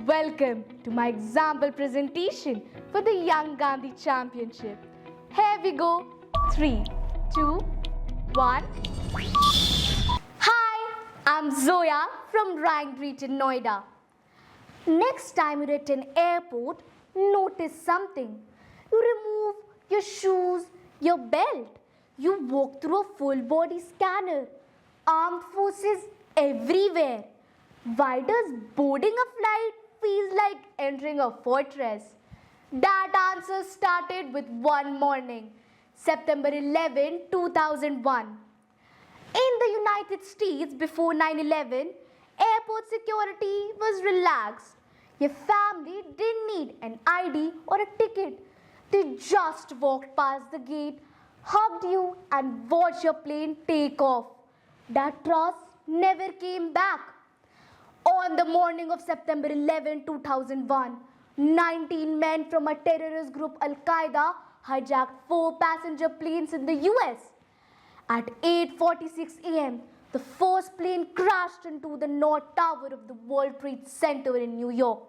welcome to my example presentation for the Young Gandhi Championship. Here we go. 3, 2, 1. Hi, I'm Zoya from Rank Breed in Noida. Next time you're at an airport, notice something. You remove your shoes, your belt. You walk through a full body scanner. Armed forces everywhere. Why does boarding a flight feel like entering a fortress? That answer started with one morning, September 11, 2001. In the United States before 9/11, airport security was relaxed. Your family didn't need an ID or a ticket. They just walked past the gate, hugged you and watched your plane take off. That trust never came back. On the morning of September 11, 2001, 19 men from a terrorist group Al-Qaeda hijacked 4 passenger planes in the US. At 8:46 a.m., the first plane crashed into the North Tower of the World Trade Center in New York.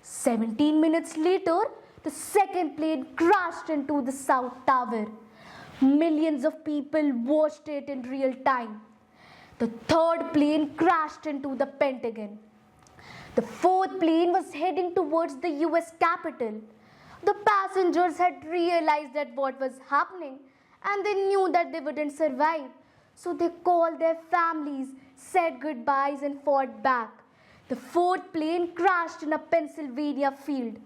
17 minutes later, the second plane crashed into the South Tower. Millions of people watched it in real time. The third plane crashed into the Pentagon. The fourth plane was heading towards the US Capitol. The passengers had realized that what was happening and they knew that they wouldn't survive. So they called their families, said goodbyes and fought back. The fourth plane crashed in a Pennsylvania field.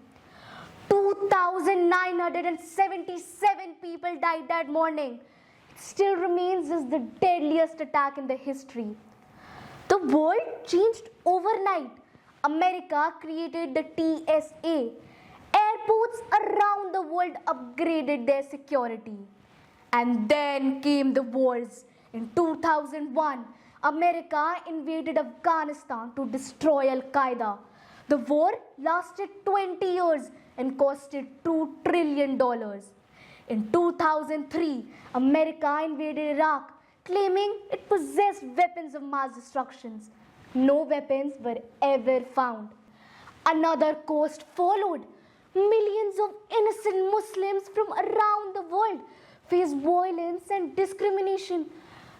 2,977 people died that morning. It still remains as the deadliest attack in the history. The world changed overnight. America created the TSA. Airports around the world upgraded their security. And then came the wars. In 2001, America invaded Afghanistan to destroy Al-Qaeda. The war lasted 20 years and costed $2 trillion. In 2003, America invaded Iraq, claiming it possessed weapons of mass destruction. No weapons were ever found. Another coast followed. Millions of innocent Muslims from around the world faced violence and discrimination,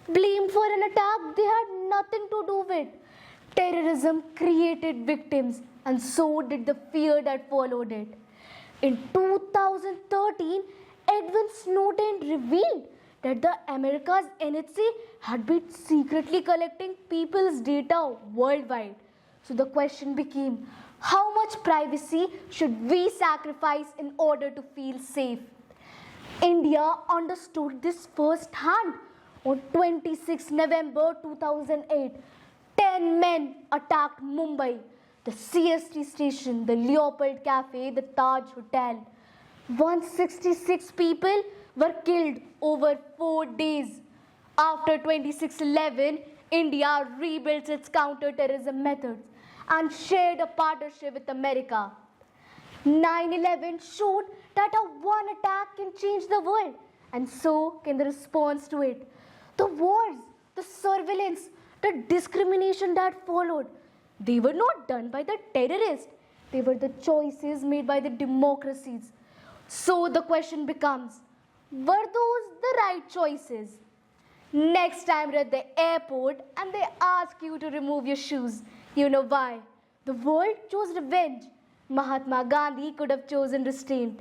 blamed for an attack they had nothing to do with. Terrorism created victims, and so did the fear that followed it. In 2013, Edward Snowden revealed that the America's NSA had been secretly collecting people's data worldwide. So the question became, how much privacy should we sacrifice in order to feel safe? India understood this firsthand. On 26 November 2008, 10 men attacked Mumbai, the CST station, the Leopold Cafe, the Taj Hotel. 166 people were killed over 4 days. After 26/11, India rebuilt its counter-terrorism methods and shared a partnership with America. 9/11 showed that one attack can change the world, and so can the response to it. The wars, the surveillance, the discrimination that followed, they were not done by the terrorists. They were the choices made by the democracies. So the question becomes, were those the right choices? Next time you're at the airport and they ask you to remove your shoes, you know why. The world chose revenge. Mahatma Gandhi could have chosen restraint.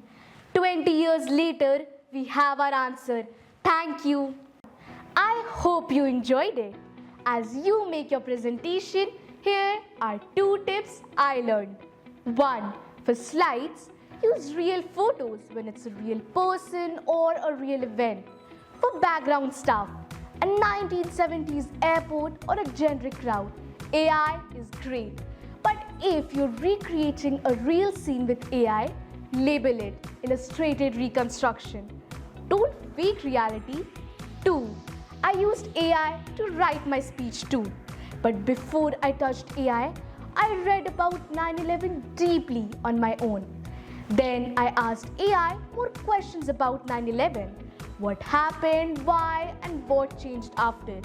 20 years later, we have our answer. Thank you. I hope you enjoyed it. As you make your presentation, here are 2 tips I learned. 1. For slides, use real photos when it's a real person or a real event. For background stuff, a 1970s airport or a generic crowd, AI is great. But if you're recreating a real scene with AI, label it illustrated reconstruction. Don't fake reality. 2. I used AI to write my speech too. But before I touched AI, I read about 9/11 deeply on my own. Then I asked AI more questions about 9/11. What happened, why, and what changed after.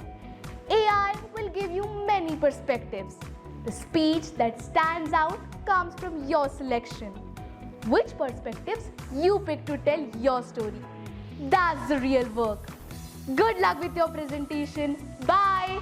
AI will give you many perspectives. The speech that stands out comes from your selection. Which perspectives you pick to tell your story. That's the real work. Good luck with your presentation. Bye.